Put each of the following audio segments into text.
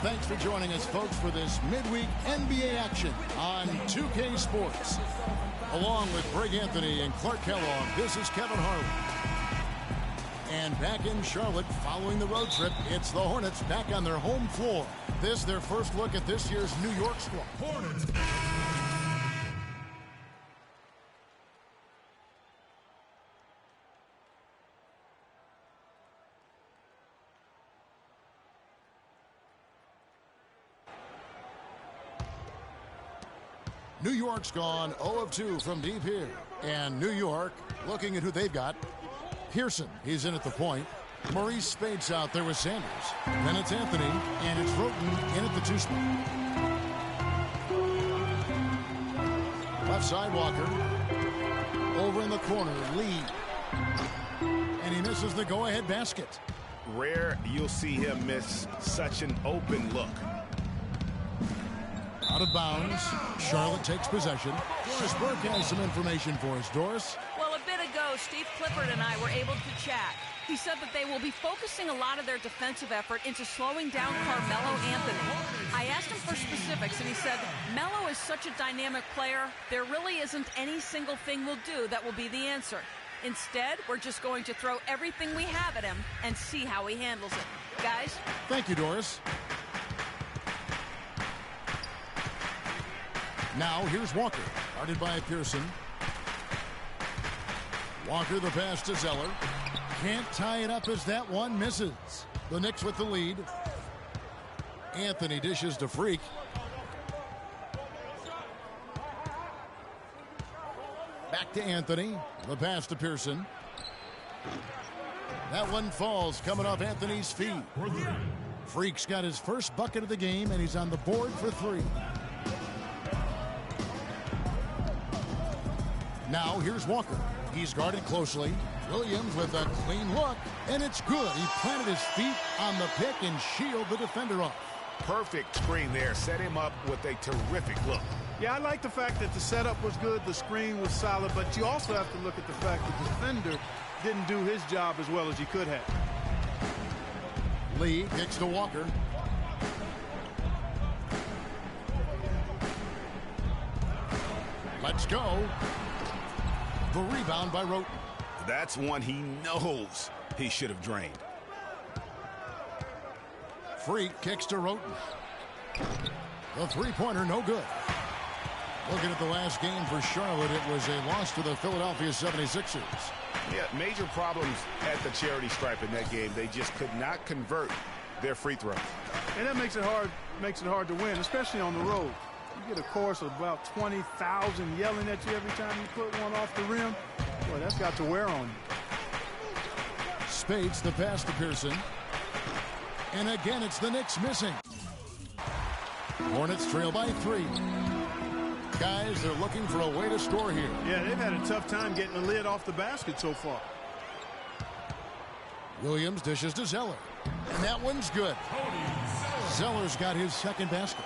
Thanks for joining us, folks, for this midweek NBA action on 2K Sports. Along with Greg Anthony and Clark Kellogg, this is Kevin Harlan. And back in Charlotte, following the road trip, it's the Hornets back on their home floor. This their first look at this year's New York squad. Hornets. New York's gone 0 of 2 from deep here. And New York, looking at who they've got. Pearson, he's in at the point. Maurice Spade's out there with Sanders. Then it's Anthony, and it's Roten in at the 2 spot. Left side, Walker. Over in the corner, Lee. And he misses the go-ahead basket. Rare you'll see him miss such an open look. Out of bounds. Charlotte takes possession. Doris Burke has some information for us. Doris? Well, a bit ago, Steve Clifford and I were able to chat. He said that they will be focusing a lot of their defensive effort into slowing down Carmelo Anthony. I asked him for specifics, and he said, Melo is such a dynamic player, there really isn't any single thing we'll do that will be the answer. Instead, we're just going to throw everything we have at him and see how he handles it. Guys? Thank you, Doris. Now, here's Walker, guarded by Pearson. Walker, the pass to Zeller. Can't tie it up as that one misses. The Knicks with the lead. Anthony dishes to Freak. Back to Anthony. The pass to Pearson. That one falls, coming off Anthony's feet. Freak's got his first bucket of the game, and he's on the board for 3. Now, here's Walker. He's guarded closely. Williams with a clean look, and it's good. He planted his feet on the pick and shielded the defender off. Perfect screen there. Set him up with a terrific look. Yeah, I like the fact that the setup was good, the screen was solid, but you also have to look at the fact that the defender didn't do his job as well as he could have. Lee kicks to Walker. Let's go. The rebound by Roten. That's one he knows he should have drained. Freak kicks to Roten. The three-pointer, no good. Looking at the last game for Charlotte, it was a loss to the Philadelphia 76ers. Yeah, major problems at the charity stripe in that game. They just could not convert their free throws. And that makes it hard to win, especially on the road. You get a chorus of about 20,000 yelling at you every time you put one off the rim. Boy, that's got to wear on you. Spades the pass to Pearson. And again, it's the Knicks missing. Hornets trail by 3. Guys, they're looking for a way to score here. Yeah, they've had a tough time getting the lid off the basket so far. Williams dishes to Zeller. And that one's good. Zeller's got his second basket.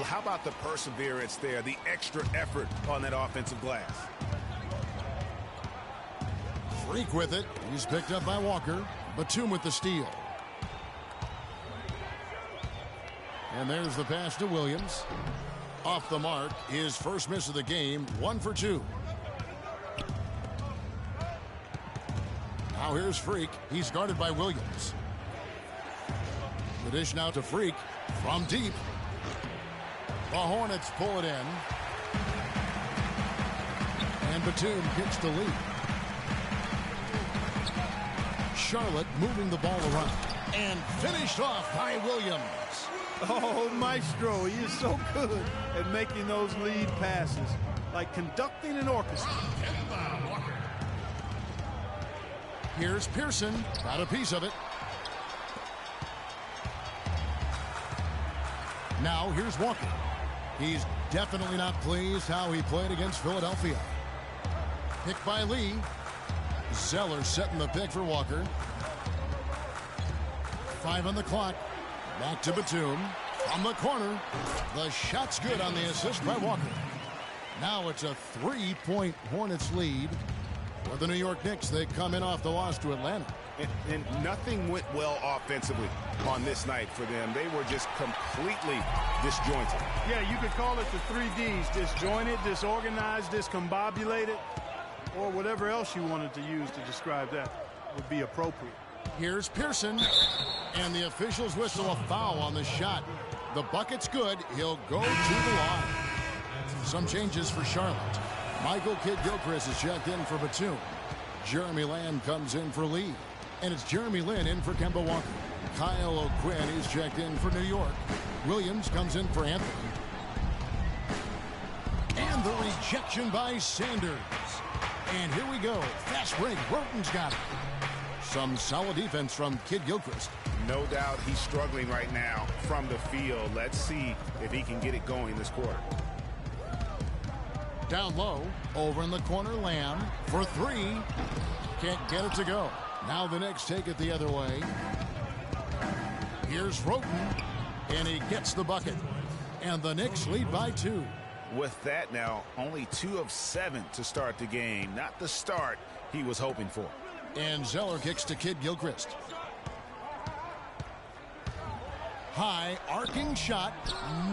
How about the perseverance there, the extra effort on that offensive glass? Freak with it. He's picked up by Walker. Batum with the steal. And there's the pass to Williams. Off the mark, his first miss of the game, 1 for 2. Now here's Freak. He's guarded by Williams. The dish now to Freak from deep. The Hornets pull it in. And Batum kicks to Lee. Charlotte moving the ball around. And finished off by Williams. Oh, Maestro, he is so good at making those lead passes. Like conducting an orchestra. Here's Pearson. Got a piece of it. Now here's Walker. He's definitely not pleased how he played against Philadelphia. Pick by Lee. Zeller setting the pick for Walker. 5 on the clock. Back to Batum. From the corner. The shot's good on the assist by Walker. Now it's a 3-point Hornets lead. For the New York Knicks, they come in off the loss to Atlanta. And nothing went well offensively on this night for them. They were just completely disjointed. Yeah, you could call it the 3 Ds: disjointed, disorganized, discombobulated, or whatever else you wanted to use to describe that would be appropriate. Here's Pearson, and the officials whistle a foul on the shot. The bucket's good. He'll go to the line. Some changes for Charlotte. Michael Kidd-Gilchrist is checked in for Batum. Jeremy Lamb comes in for Lee. And it's Jeremy Lin in for Kemba Walker. Kyle O'Quinn is checked in for New York. Williams comes in for Anthony. And the rejection by Sanders. And here we go. Fast break. Roten's got it. Some solid defense from Kidd-Gilchrist. No doubt he's struggling right now from the field. Let's see if he can get it going this quarter. Down low, over in the corner, Lamb for 3. Can't get it to go. Now the Knicks take it the other way. Here's Roten, and he gets the bucket. And the Knicks lead by 2. With that now, only 2 of 7 to start the game. Not the start he was hoping for. And Zeller kicks to Kidd-Gilchrist. High, arcing shot,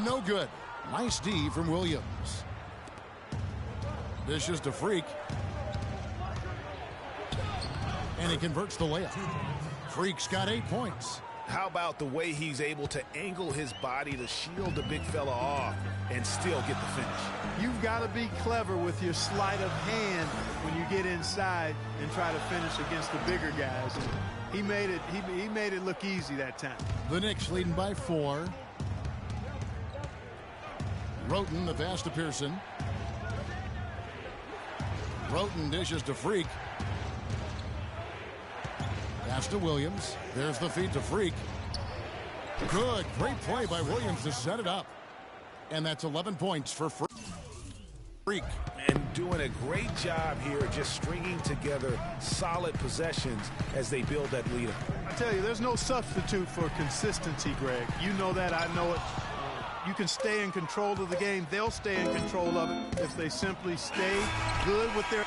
no good. Nice D from Williams. Dishes to Freak. And he converts the layup. Freak's got 8 points. How about the way he's able to angle his body to shield the big fella off and still get the finish? You've got to be clever with your sleight of hand when you get inside and try to finish against the bigger guys. And he made it look easy that time. The Knicks leading by 4. Roten, the pass to Pearson. Roten dishes to Freak. Pass to Williams. There's the feed to Freak. Good. Great play by Williams to set it up. And that's 11 points for Freak. And doing a great job here just stringing together solid possessions as they build that lead up. I tell you, there's no substitute for consistency, Greg. You know that. I know it. You can stay in control of the game. They'll stay in control of it if they simply stay good with their...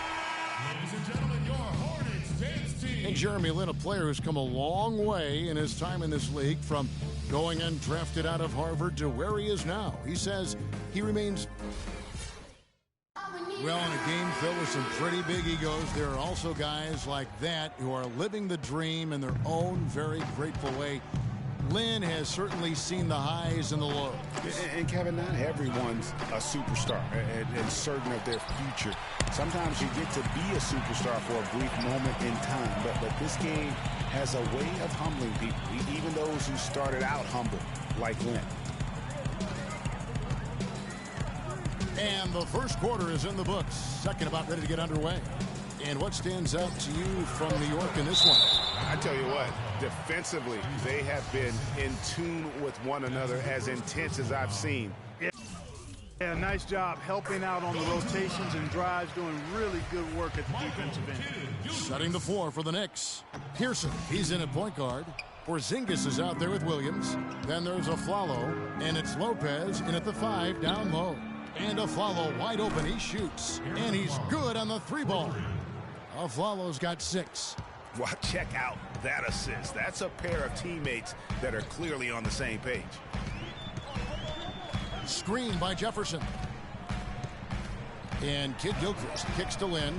Ladies and gentlemen, your Hornets dance team. And Jeremy Lin, a player who's come a long way in his time in this league, from going undrafted out of Harvard to where he is now. He says he remains... Well, in a game filled with some pretty big egos, there are also guys like that who are living the dream in their own very grateful way. Lin has certainly seen the highs and the lows. And Kevin, not everyone's a superstar and certain of their future. Sometimes you get to be a superstar for a brief moment in time, but this game has a way of humbling people, even those who started out humble, like Lin. And the first quarter is in the books. Second about ready to get underway. And what stands out to you from New York in this one? I tell you what, defensively, they have been in tune with one another, as intense as I've seen. Yeah, nice job helping out on the rotations and drives, doing really good work at the defensive end. Setting the floor for the Knicks. Pearson, he's in at point guard. Porzingis is out there with Williams. Then there's Aflalo, and it's Lopez in at the 5 down low. And Aflalo wide open, he shoots. And he's good on the 3-ball. Aflalo's got 6. Well, check out that assist. That's a pair of teammates that are clearly on the same page. Screen by Jefferson. And Kidd-Gilchrist kicks to Lin.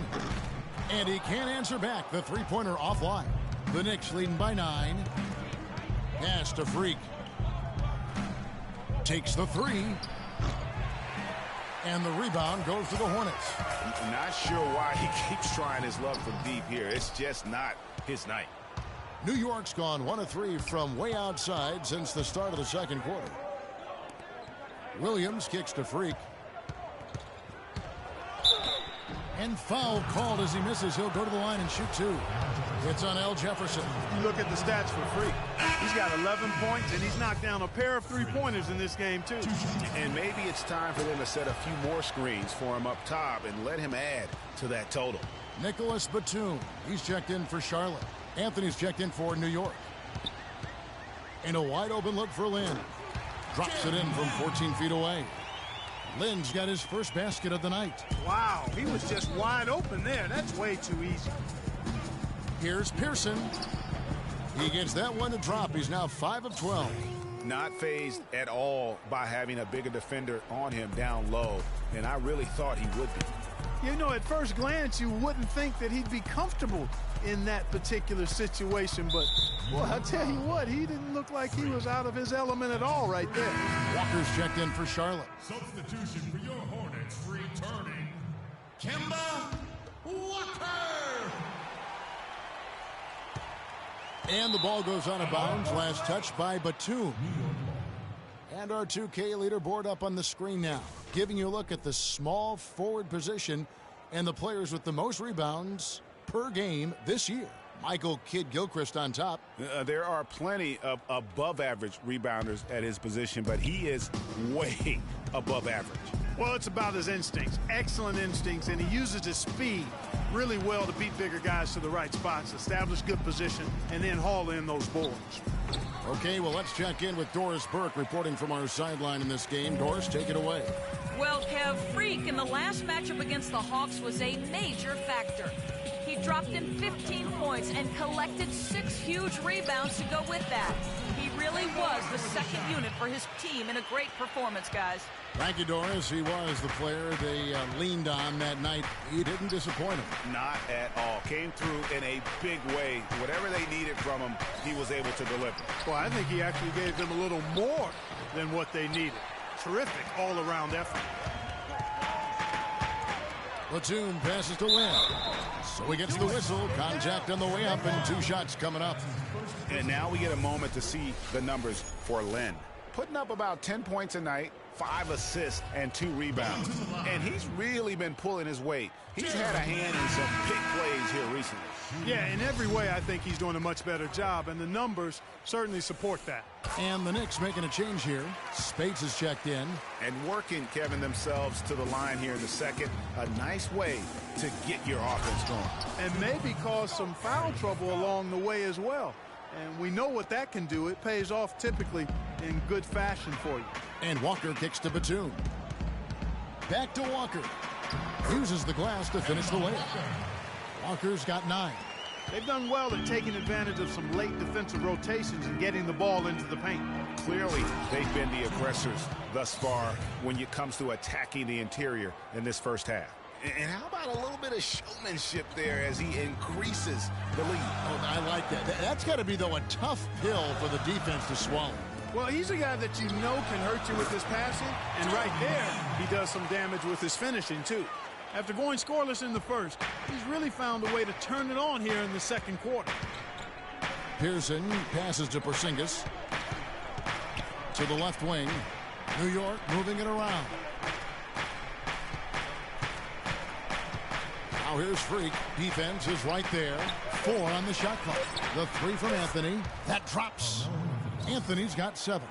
And he can't answer back. The 3-pointer offline. The Knicks leading by 9. Pass to Freak. Takes the 3. And the rebound goes to the Hornets. Not sure why he keeps trying his luck from deep here. It's just not his night. New York's gone 1 of 3 from way outside since the start of the second quarter. Williams kicks to Freak. And foul called as he misses. He'll go to the line and shoot 2. It's on Al Jefferson. You look at the stats for Freak. He's got 11 points, and he's knocked down a pair of 3-pointers in this game, too. And maybe it's time for them to set a few more screens for him up top and let him add to that total. Nicholas Batum, he's checked in for Charlotte. Anthony's checked in for New York. And a wide open look for Lin. Drops it in from 14 feet away. Lin's got his first basket of the night. Wow, he was just wide open there. That's way too easy. Here's Pearson. He gets that one to drop. He's now 5 of 12. Not fazed at all by having a bigger defender on him down low, and I really thought he would be. You know, at first glance, you wouldn't think that he'd be comfortable in that particular situation, but, boy, I tell you what, he didn't look like he was out of his element at all right there. Walker's checked in for Charlotte. Substitution for your Hornets, returning Kemba Walker. And the ball goes out of bounds. Last touch by Batum. And our 2K leaderboard up on the screen now, giving you a look at the small forward position and the players with the most rebounds per game this year. Michael Kidd-Gilchrist on top. There are plenty of above-average rebounders at his position, but he is way above average. Well, it's about his instincts, excellent instincts, and he uses his speed really well to beat bigger guys to the right spots, establish good position, and then haul in those boards. Okay, well, let's check in with Doris Burke reporting from our sideline in this game. Doris, take it away. Well, Kev, Freak in the last matchup against the Hawks was a major factor. He dropped in 15 points and collected 6 huge rebounds to go with that. He really was the second unit for his team in a great performance, guys. Thank you, Doris. He was the player they leaned on that night. He didn't disappoint him. Not at all. Came through in a big way. Whatever they needed from him, he was able to deliver. Well, I think he actually gave them a little more than what they needed. Terrific all-around effort. Batum passes to Lynn. So he gets the whistle. Contact on the way up and 2 shots coming up. And now we get a moment to see the numbers for Len. Putting up about 10 points a night, 5 assists, and 2 rebounds. And he's really been pulling his weight. He's had a hand in some big plays here recently. Yeah, in every way, I think he's doing a much better job, and the numbers certainly support that. And the Knicks making a change here. Speights is checked in. And working, Kevin, themselves to the line here in the second. A nice way to get your offense going. And maybe cause some foul trouble along the way as well. And we know what that can do. It pays off typically in good fashion for you. And Walker kicks to Batum. Back to Walker. Uses the glass to finish the layup. Walker's got 9. They've done well at taking advantage of some late defensive rotations and getting the ball into the paint. Clearly, they've been the aggressors thus far when it comes to attacking the interior in this first half. And how about a little bit of showmanship there as he increases the lead? Oh, I like that. That's got to be, though, a tough pill for the defense to swallow. Well, he's a guy that you know can hurt you with his passing, and right there, he does some damage with his finishing, too. After going scoreless in the first, he's really found a way to turn it on here in the second quarter. Pearson passes to Porzingis. To the left wing. New York moving it around. Now here's Freak. Defense is right there. 4 on the shot clock. The 3 from Anthony. That drops. Anthony's got 7.